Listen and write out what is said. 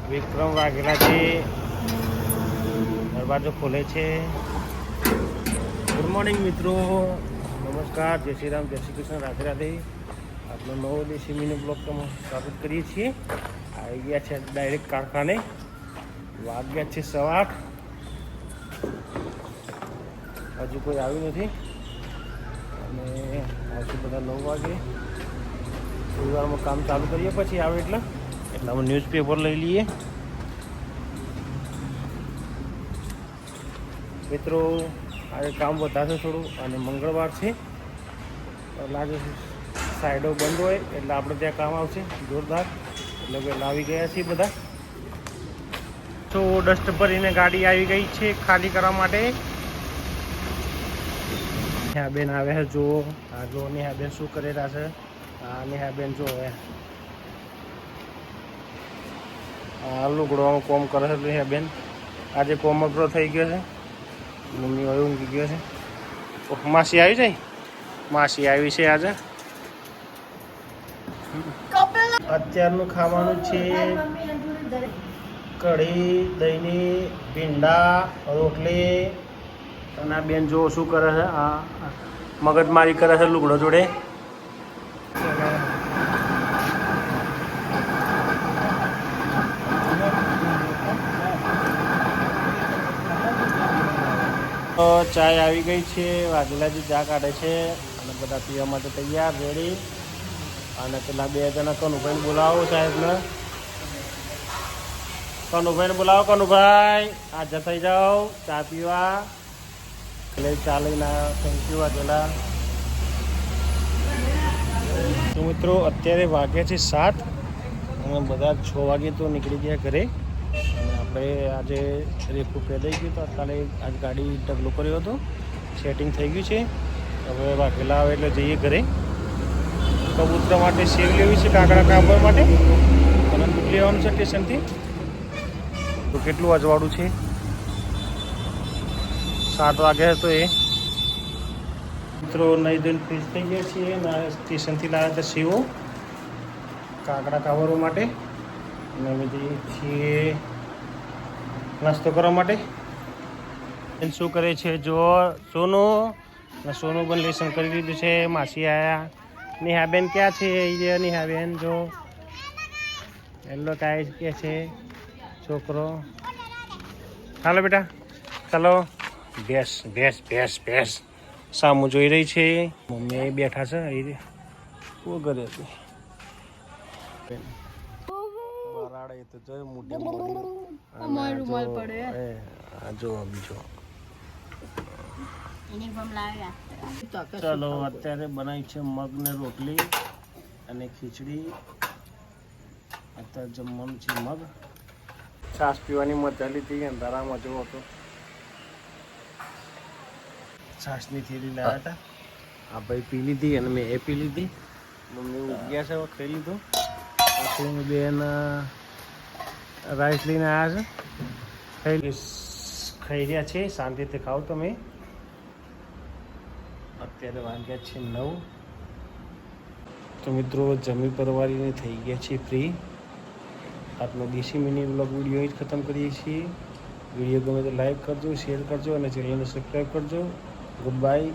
વિક્રમ વાઘેલા છે, દરવાજો ખોલે છે. ગુડ મોર્નિંગ મિત્રો, નમસ્કાર, જય શ્રી રામ, જય શ્રી કૃષ્ણ, રાધે રાધે. આપનો નવો દેશી મિની બ્લોગ તમે સ્વાગત કરીએ છીએ. આવી ગયા છે ડાયરેક્ટ કારખાને. વાગ્યા છે 8:15. હજુ કોઈ આવ્યું નથી અને આવશે બધા 9 વાગે. રવિવારમાં કામ ચાલુ કરીએ પછી આવે એટલે અમે ન્યૂઝપેપર લઈ લઈએ. મિત્રો આજે કામ વધારે થોડું અને મંગળવાર છે લાગે સાઈડો બંધ હોય એટલે આપણે ત્યાં કામ આવશે જોરદાર. એટલે પહેલાં આવી ગયા છીએ બધા. તો ડસ્ટ ભરીને ગાડી આવી ગઈ છે ખાલી કરવા માટે. નેહા બેન આવ્યા છે, જુઓ આ જો નેહા બેન શું કરેલા છે. હા નેહા બેન જો હવે આ લુગડોનું કોમ કરે છે નેહા બેન. આજે કોમ અઘરો થઈ ગયો છે. મમ્મી હવે ઊંઘી ગયો છે. માસી આવી જાય, માસી આવી છે આજે. અત્યારનું ખાવાનું છે કઢી, દહીંની, ભીંડા, રોટલી. અને આ બેન જો શું કરે છે, આ મગજમારી કરે છે લુગડો જોડે. ચાય આવી ગઈ છે, વાઘેલાજી ચા કાઢે છે અને બધા પીવા માટે તૈયાર રેડી. અને પેલા 2 જણા કનુભાઈને બોલાવો સાહેબને. કનુભાઈને બોલાવો, કનુભાઈ આ જતાઈ જાઓ ચા પીવા. એટલે ચા લઈને થેન્ક યુ વાઘેલા. તો મિત્રો અત્યારે વાગ્યા છે 7 અને બધા 6 વાગે તો નીકળી ગયા ઘરે. અને આપણે આજે રેફુ પેદાઈ ગયું તો કાલે આજ ગાડી ઢગલો કર્યો હતો, સેટિંગ થઈ ગયું છે. હવે વાઘેલા આવે એટલે જઈએ ઘરે. કબૂતર માટે સેવ લેવી છે, કાંકડા કાપવા માટે અને દૂધ લેવાનું છે સ્ટેશનથી. તો કેટલું અજવાળું છે, 7 વાગ્યા તો એ મિત્રો નહીં ધોઈને ફ્રીજ થઈ ગયા છીએ. સ્ટેશનથી લાવ્યા હતા સેવો કાંકડા કાવરવા માટે. અને અમે જઈએ છીએ નાસ્તો કરવા માટે. શું કરે છે જો સોનું, સોનું પણ લેસન કરી લીધું છે. માસી આયા. નેહાબેન ક્યાં છે? એ નેહાબેન જો એલો કાંઈ કે છે છોકરો. હાલો બેટા ચાલો. ભેંસ ભેંસ ભેંસ ભેંસ સામું જોઈ રહી છે. મમ્મી બેઠા છે. એ શું કરે છે? બરાડે તો જો મોટી મોટી. જો બીજો ચાલો અત્યારે બનાવી છે મગ ને રોટલી અને ખીચડી. અત્યારે જમવાનું છે મગ. છાશ પીવાની મજા લીધી. અંધારામાં જો હતો છાશની થેલી લાવ્યા હતા. આ ભાઈ પી લીધી અને મેં એ પી લીધી. મમ્મી ઉગ્યા છે, ખાઈ લીધું. પછી બેન રાઈસ લઈને આવ્યા છે, ખાઈ રહ્યા છે. શાંતિથી ખાઓ તમે. અત્યારે વાગ્યા છે 9. તો મિત્રો જમી પરવારીને થઈ ગયા છે ફ્રી. આપનો દેશી મિની બ્લોગ વિડીયો જ ખતમ કરીએ છીએ. વિડીયો ગમે તો લાઈક કરજો, શેર કરજો અને ચેનલને સબસ્ક્રાઈબ કરજો. Good bye.